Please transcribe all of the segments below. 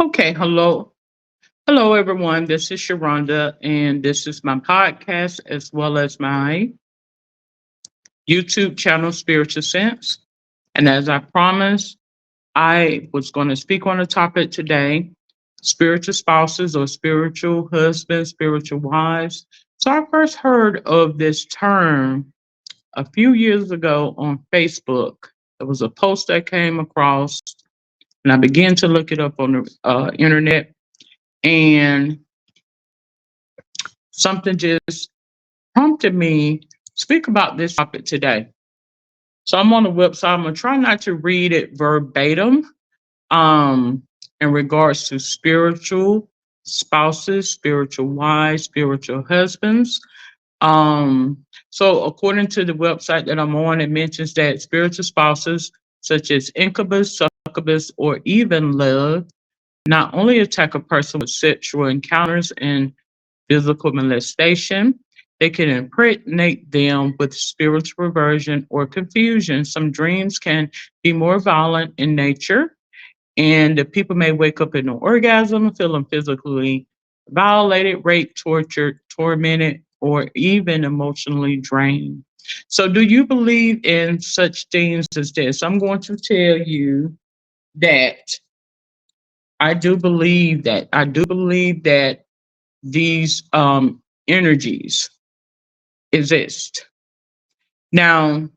Okay, hello. Hello, everyone. This is Sharonda, and this is my podcast as well as my YouTube channel, Spiritual Sense. And as I promised, I was going to speak on a topic today spiritual spouses or spiritual husbands, spiritual wives. So I first heard of this term a few years ago on Facebook. It was a post I came across, and I began to look it up on the internet. And something just prompted me speak about this topic today. So I'm on the website. I'm gonna try not to read it verbatim. Um, in regards to spiritual spouses, spiritual wives, spiritual husbands. So according to the website that I'm on, it mentions that spiritual spouses such as incubus, succubus, or even love not only attack a person with sexual encounters and physical molestation. They can impregnate them with spiritual reversion or confusion. Some dreams can be more violent in nature, and the people may wake up in an orgasm, feeling physically violated, raped, tortured, tormented, or even emotionally drained. So, do you believe in such things as this? I'm going to tell you that I do believe that. I do believe that these energies exist. Now,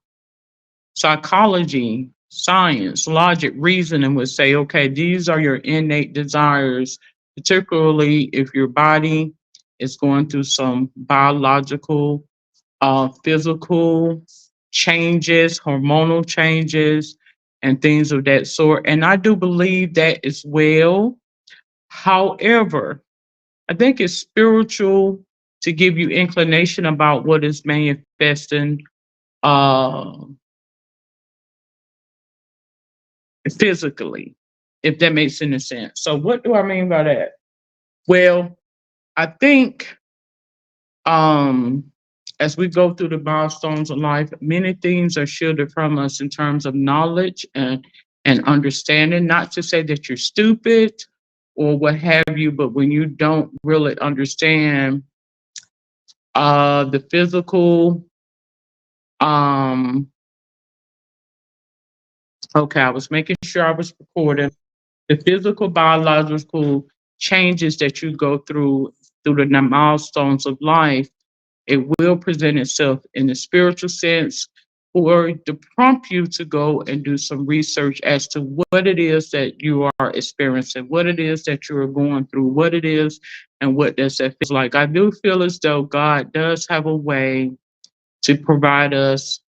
psychology, science, logic, reasoning would say, okay, these are your innate desires, particularly if your body is going through some biological, physical changes, hormonal changes, and things of that sort. And I do believe that as well. However, I think it's spiritual to give you inclination about what is manifesting uh, physically, if that makes any sense. So, what do I mean by that? Well, I think um, as we go through the milestones of life, many things are shielded from us in terms of knowledge and understanding. Not to say that you're stupid or what have you, but when you don't really understand the physical okay, I was making sure I was recording. The physical, biological changes that you go through the milestones of life, it will present itself in the spiritual sense or to prompt you to go and do some research as to what it is that you are experiencing, what it is that you are going through, what it is, and what does that feel like. I do feel as though God does have a way to provide us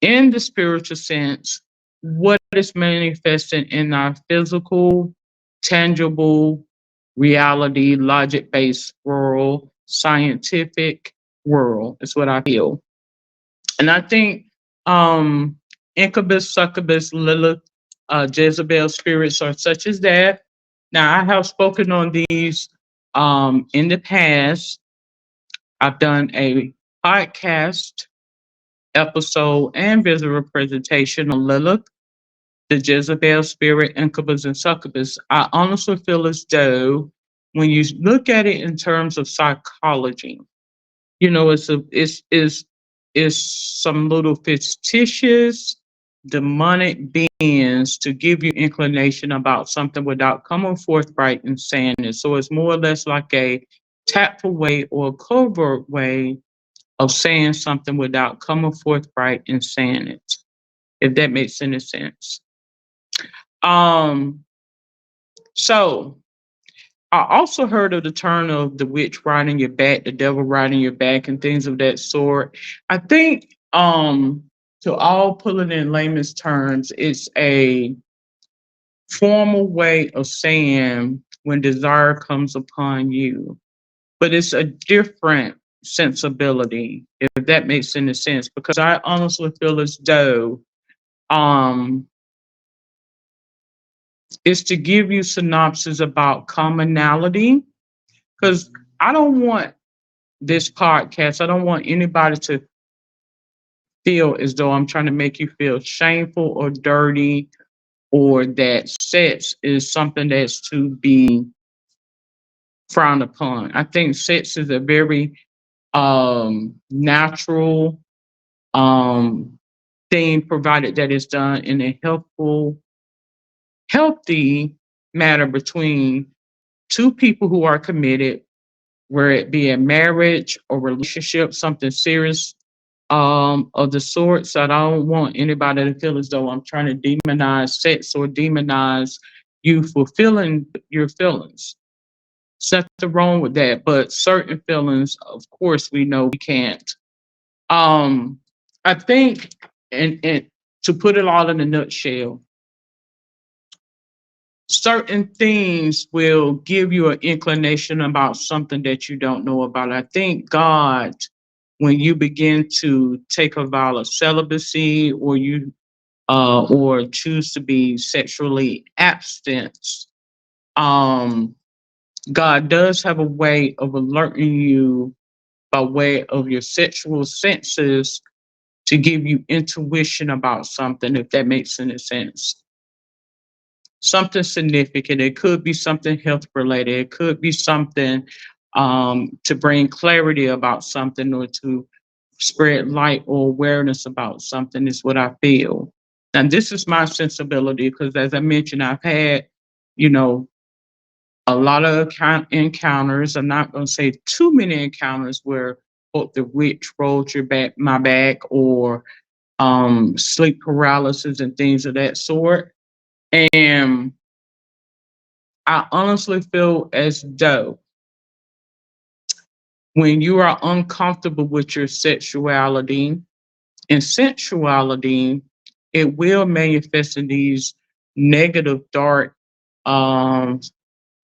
in the spiritual sense what is manifesting in our physical, tangible reality, logic based world, scientific world is what I feel. And I think um, incubus, succubus, Lilith, Jezebel spirits are such as that. Now, I have spoken on these in the past. I've done a podcast episode and visual presentation on Lilith, the Jezebel spirit, incubus, and succubus. I honestly feel as though when you look at it in terms of psychology, you know, it's some little fictitious demonic beings to give you inclination about something without coming forthright and saying it. So it's more or less like a tactful way or a covert way of saying something without coming forthright and saying it, if that makes any sense. Um, so I also heard of the term of the witch riding your back, the devil riding your back, and things of that sort. I think to all put it in layman's terms, it's a formal way of saying when desire comes upon you, but it's a different sensibility, if that makes any sense, because I honestly feel as though um it's to give you synopsis about commonality, because I don't want this podcast, I don't want anybody to feel as though I'm trying to make you feel shameful or dirty or that sex is something that's to be frowned upon. I think sex is a very natural um, thing, provided that it's done in a healthy manner between two people who are committed, where it be a marriage or relationship, something serious of the sort. So I don't want anybody to feel as though I'm trying to demonize sex or demonize you fulfilling your feelings. There's nothing wrong with that, but certain feelings, of course, we know we can't. Um, I think, and to put it all in a nutshell, certain things will give you an inclination about something that you don't know about. I think God, when you begin to take a vow of celibacy, or you or choose to be sexually abstinent, um, God does have a way of alerting you by way of your sexual senses to give you intuition about something, if that makes any sense. Something significant. It could be something health related. It could be something to bring clarity about something, or to spread light or awareness about something, is what I feel. And this is my sensibility because, as I mentioned, I've had, you know, a lot of encounters. I'm not going to say too many encounters where quote the witch rolled my back, or sleep paralysis and things of that sort. And I honestly feel as though when you are uncomfortable with your sexuality and sensuality, it will manifest in these negative, dark um,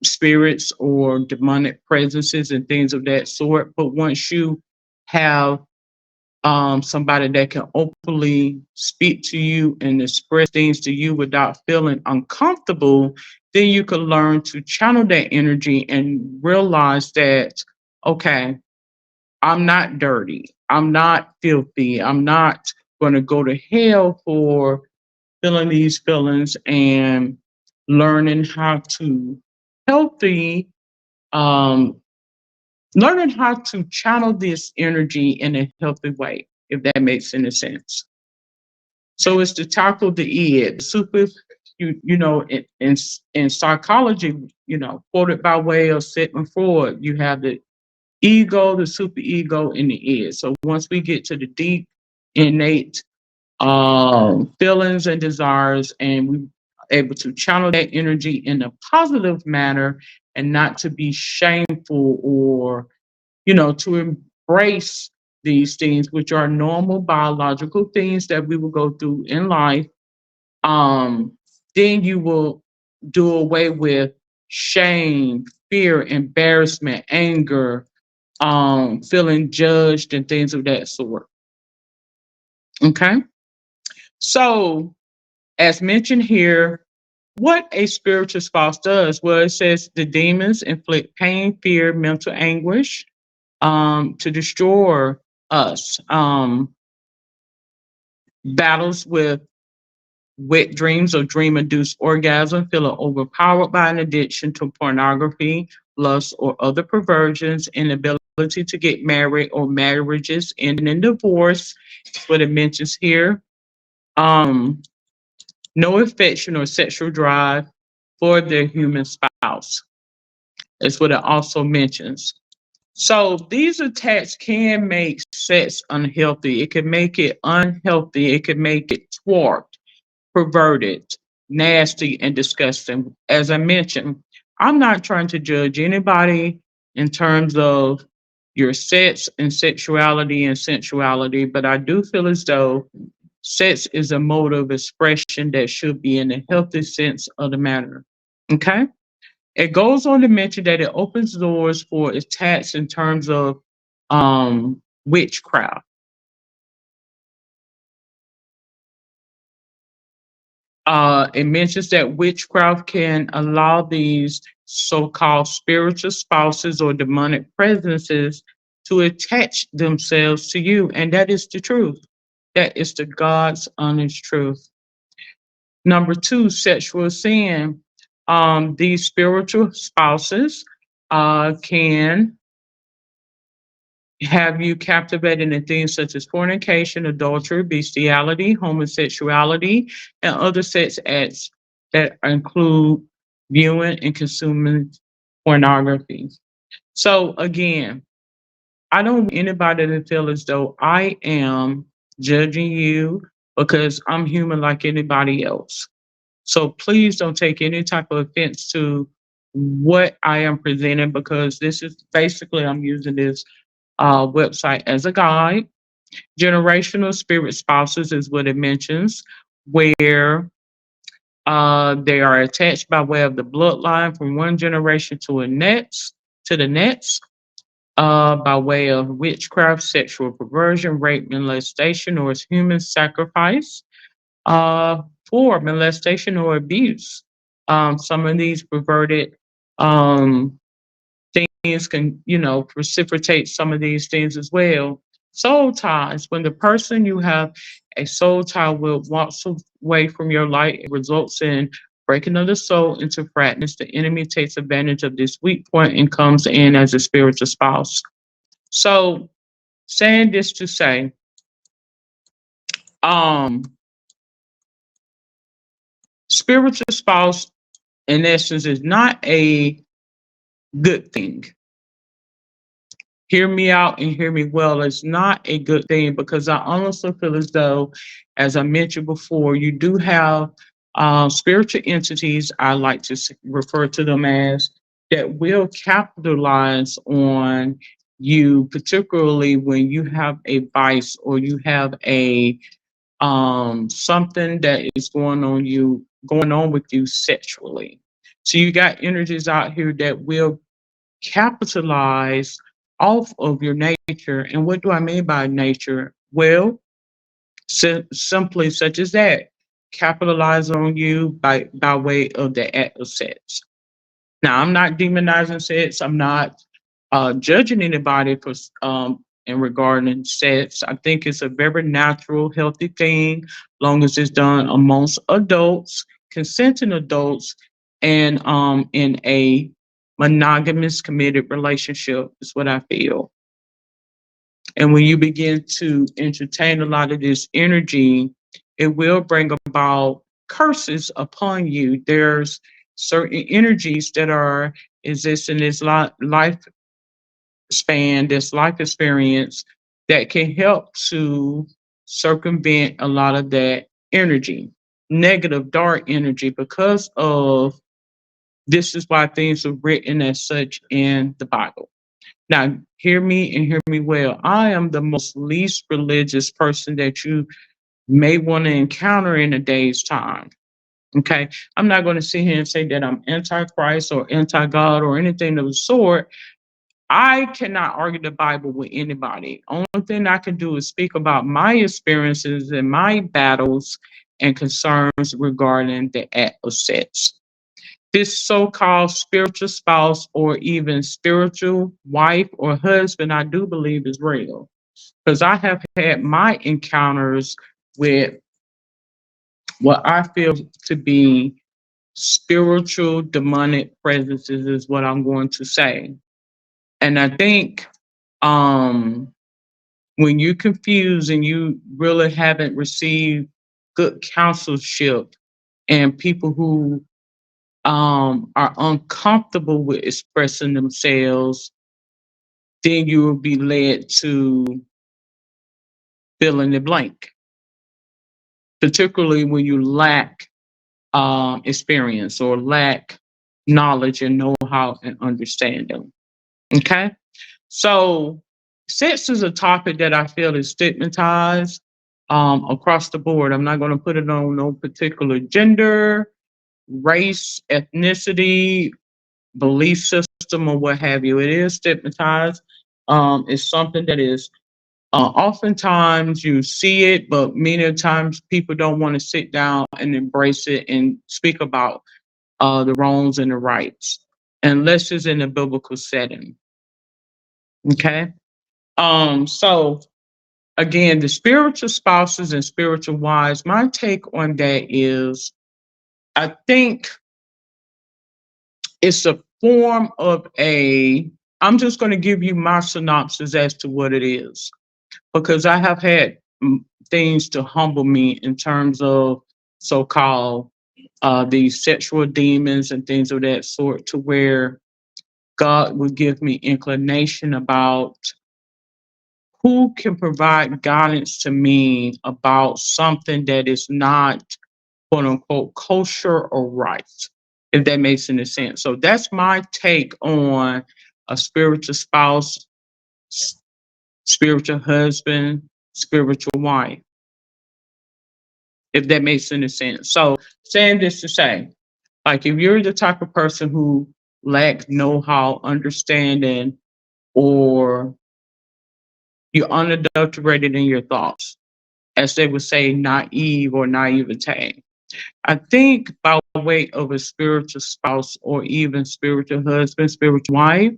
spirits or demonic presences and things of that sort. But once you have somebody that can openly speak to you and express things to you without feeling uncomfortable, then you can learn to channel that energy and realize that, okay, I'm not dirty. I'm not filthy. I'm not going to go to hell for feeling these feelings, and learning how to healthy, um, learning how to channel this energy in a healthy way, if that makes any sense. So it's to tackle the id, super, in psychology, quoted by way of Sigmund Freud, you have the ego, the super ego, and the id. So once we get to the deep, innate feelings and desires, and we able to channel that energy in a positive manner, and not to be shameful, or to embrace these things, which are normal biological things that we will go through in life, um, then you will do away with shame, fear, embarrassment, anger, feeling judged, and things of that sort. Okay. So, as mentioned here, what a spiritual spouse does, well, it says the demons inflict pain, fear, mental anguish, to destroy us. Battles with wet dreams or dream induced orgasm, feeling overpowered by an addiction to pornography, lust, or other perversions, inability to get married, or marriages ending in divorce. That's what it mentions here. Um, no affection or sexual drive for their human spouse. That's what it also mentions. So these attacks can make sex unhealthy. It can make it unhealthy. It can make it thwarted, perverted, nasty, and disgusting. As I mentioned, I'm not trying to judge anybody in terms of your sex and sexuality and sensuality, but I do feel as though sex is a mode of expression that should be in a healthy sense of the matter. Okay? It goes on to mention that it opens doors for attacks in terms of witchcraft. It mentions that witchcraft can allow these so called spiritual spouses or demonic presences to attach themselves to you. And that is the truth. That is the God's honest truth. Number two, sexual sin. These spiritual spouses can have you captivated in things such as fornication, adultery, bestiality, homosexuality, and other sex acts that include viewing and consuming pornography. So again, I don't want anybody to feel as though I am judging you because I'm human like anybody else. So please don't take any type of offense to what I am presenting, because this is basically, I'm using this website as a guide. Generational spirit spouses is what it mentions, where they are attached by way of the bloodline from one generation to the next, by way of witchcraft, sexual perversion, rape, molestation, or as human sacrifice, uh, for molestation or abuse. Some of these perverted um, things can, precipitate some of these things as well. Soul ties. When the person you have a soul tie with walks away from your light, it results in breaking of the soul into fragments. The enemy takes advantage of this weak point and comes in as a spiritual spouse. So, saying this to say, um, spiritual spouse, in essence, is not a good thing. Hear me out and hear me well. It's not a good thing, because I honestly feel as though, as I mentioned before, you do have spiritual entities, I like to refer to them as, that will capitalize on you, particularly when you have a vice or you have a something that is going on with you sexually. So you got energies out here that will capitalize off of your nature. And what do I mean by nature? Well, simply such as that, capitalize on you by way of the act of sex. Now, I'm not demonizing sex. I'm not judging anybody for in regarding sex. I think it's a very natural, healthy thing, long as it's done amongst adults, consenting adults, and in a monogamous, committed relationship is what I feel. And when you begin to entertain a lot of this energy, it will bring about curses upon you. There's certain energies that are exist in this life span, this life experience, that can help to circumvent a lot of that energy, negative, dark energy, because of this is why things are written as such in the Bible. Now, hear me and hear me well. I am the most least religious person that you may want to encounter in a day's time. Okay. I'm not going to sit here and say that I'm anti Christ or anti God or anything of the sort. I cannot argue the Bible with anybody. Only thing I can do is speak about my experiences and my battles and concerns regarding the act of sex. This so called spiritual spouse or even spiritual wife or husband, I do believe is real, because I have had my encounters with what I feel to be spiritual demonic presences, is what I'm going to say. And I think um, when you confuse and you really haven't received good counselship and people who are uncomfortable with expressing themselves, then you will be led to fill in the blank, particularly when you lack experience or lack knowledge and know how and understanding. Okay. So, sex is a topic that I feel is stigmatized across the board. I'm not going to put it on no particular gender, race, ethnicity, belief system, or what have you. It is stigmatized. It's something that is oftentimes you see it, but many times people don't want to sit down and embrace it and speak about the wrongs and the rights, unless it's in a biblical setting. Okay. So again, the spiritual spouses and spiritual wives, my take on that is I think it's a form of I'm just going to give you my synopsis as to what it is, because I have had things to humble me in terms of so-called these sexual demons and things of that sort, to where God would give me inclination about who can provide guidance to me about something that is not quote unquote kosher or right, if that makes any sense. So that's my take on a spiritual spouse, spiritual husband, spiritual wife, if that makes any sense. So saying this to say, like, if you're the type of person who lacks know-how, understanding, or you're unadulterated in your thoughts, as they would say, naive or naivete, I think by way of a spiritual spouse or even spiritual husband, spiritual wife,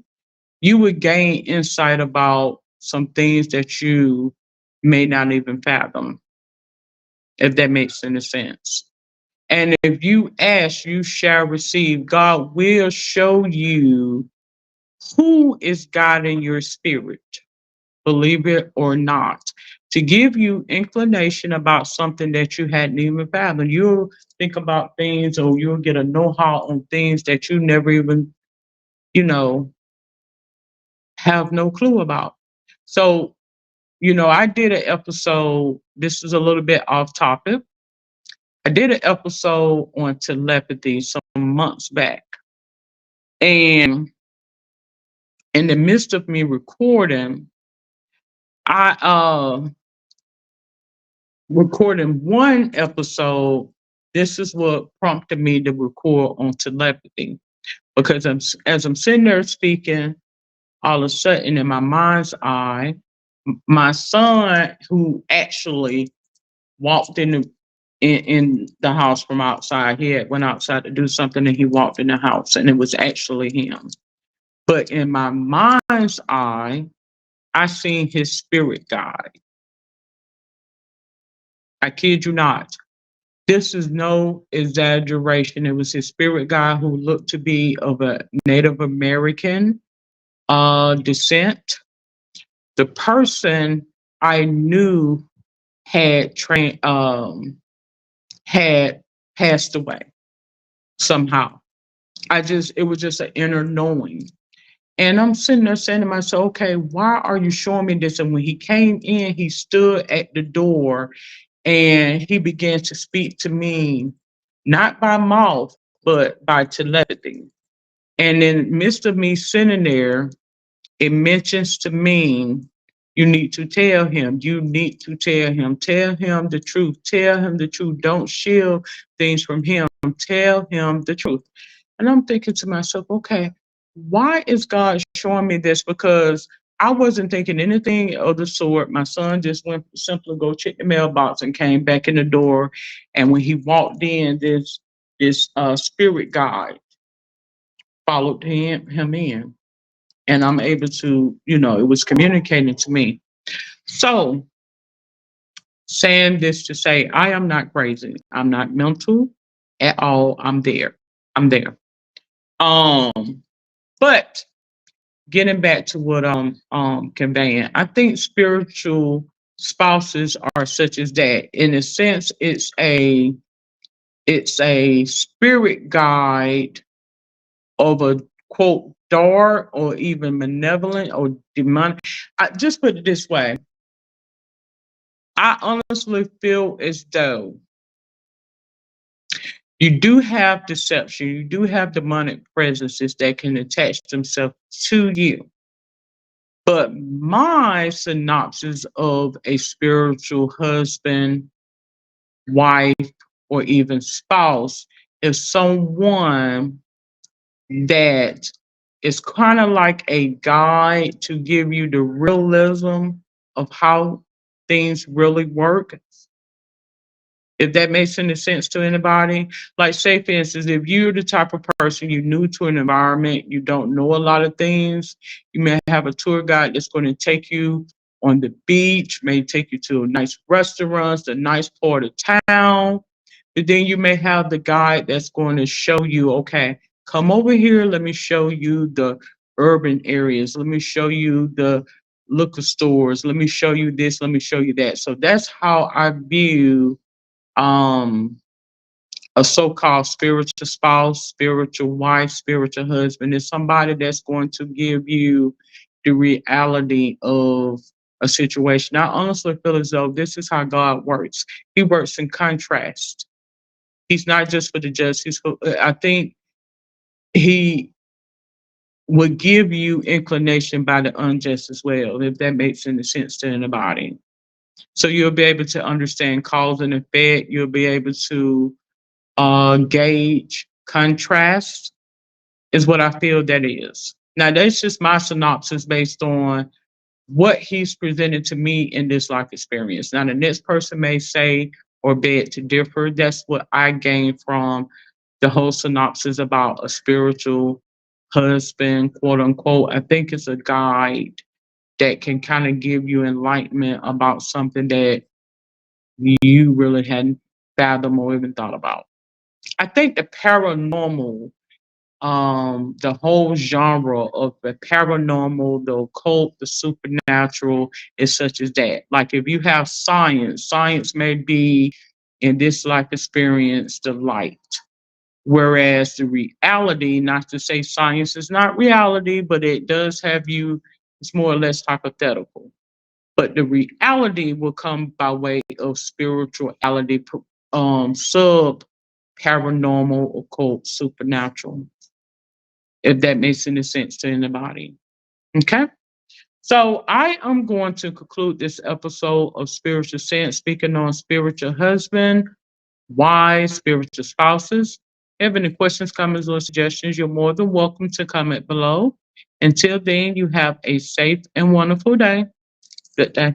you would gain insight about some things that you may not even fathom, if that makes any sense. And if you ask, you shall receive. God will show you who is guiding your spirit, believe it or not, to give you inclination about something that you hadn't even fathomed. You'll think about things, or you'll get a know-how on things that you never even, you know, have no clue about. So, I did an episode, this is a little bit off topic. I did an episode on telepathy some months back. And in the midst of me recording, I recording one episode. This is what prompted me to record on telepathy, because as I'm sitting there speaking, all of a sudden in my mind's eye, my son, who actually walked in the house from outside, he had went outside to do something and he walked in the house, and it was actually him. But in my mind's eye, I seen his spirit guide. I kid you not. This is no exaggeration. It was his spirit guide, who looked to be of a Native American descent. The person I knew had had passed away somehow. It was just an inner knowing. And I'm sitting there saying to myself, okay, why are you showing me this? And when he came in, he stood at the door and he began to speak to me, not by mouth, but by telepathy. And in the midst of me sitting there, it mentions to me, you need to tell him, tell him the truth, tell him the truth. Don't shield things from him, tell him the truth. And I'm thinking to myself, okay, why is God showing me this? Because I wasn't thinking anything of the sort. My son just went simply go check the mailbox and came back in the door. And when he walked in, this spirit guide followed him in. And I'm able to, it was communicating to me. So saying this to say, I am not crazy. I'm not mental at all. I'm there. I'm there. Um, but getting back to what conveying, I think spiritual spouses are such as that. In a sense, it's a spirit guide of a quote dark or even malevolent or demonic. I just put it this way. I honestly feel as though you do have deception, you do have demonic presences that can attach themselves to you. But my synopsis of a spiritual husband, wife, or even spouse is someone that is kind of like a guide to give you the realism of how things really work, if that makes any sense to anybody. Like, say, for instance, if you're the type of person, you're new to an environment, you don't know a lot of things, you may have a tour guide that's going to take you on the beach, may take you to nice restaurants, a nice part of town, But then you may have the guide that's going to show you, okay, come over here. Let me show you the urban areas. Let me show you the liquor stores. Let me show you this. Let me show you that. So that's how I view um, a so-called spiritual spouse, spiritual wife, spiritual husband is somebody that's going to give you the reality of a situation. I honestly feel as though this is how God works. He works in contrast. He's not just for the just. I think he would give you inclination by the unjust as well, if that makes any sense to anybody. So you'll be able to understand cause and effect. You'll be able to gauge contrast is what I feel that is. Now that's just my synopsis based on what he's presented to me in this life experience. Now the next person may say or beg to differ. That's what I gained from the whole synopsis about a spiritual husband, quote unquote. I think it's a guide that can kind of give you enlightenment about something that you really hadn't fathomed or even thought about. I think the paranormal, the whole genre of the paranormal, the occult, the supernatural is such as that. Like if you have science, science may be in this life experience the light. Whereas the reality, not to say science is not reality, but it does have you, it's more or less hypothetical. But the reality will come by way of spirituality, sub paranormal, occult, supernatural, if that makes any sense to anybody. Okay. So I am going to conclude this episode of Spiritual Sense, speaking on spiritual husband, wives, spiritual spouses. If you have any questions, comments, or suggestions, you're more than welcome to comment below. Until then, you have a safe and wonderful day. Good day.